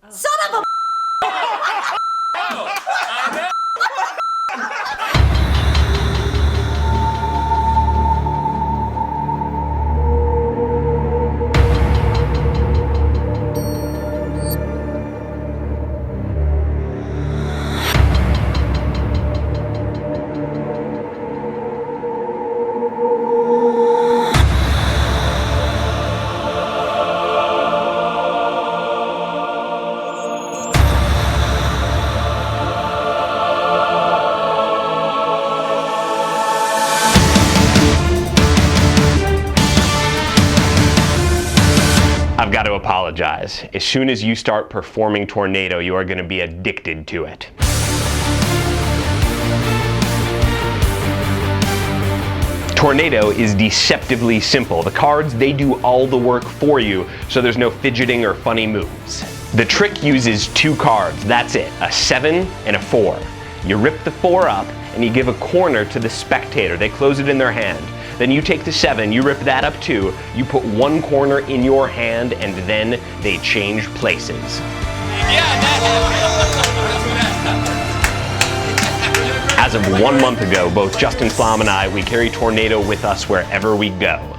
Son of a I've got to apologize. As soon as you start performing Tornado, you are going to be addicted to it. Tornado is deceptively simple. The cards, they do all the work for you, so there's no fidgeting or funny moves. The trick uses two cards, that's it, a 7 and a 4. You rip the 4 up and you give a corner to the spectator. They close it in their hand. Then you take the 7, you rip that up too, you put one corner in your hand, and then they change places. As of 1 month ago, both Justin Flom and I, we carry Tornado with us wherever we go.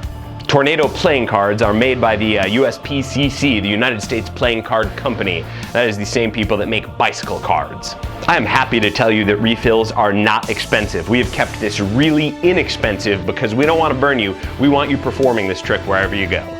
Tornado playing cards are made by the USPCC, the United States Playing Card Company. That is the same people that make bicycle cards. I am happy to tell you that refills are not expensive. We have kept this really inexpensive because we don't want to burn you. We want you performing this trick wherever you go.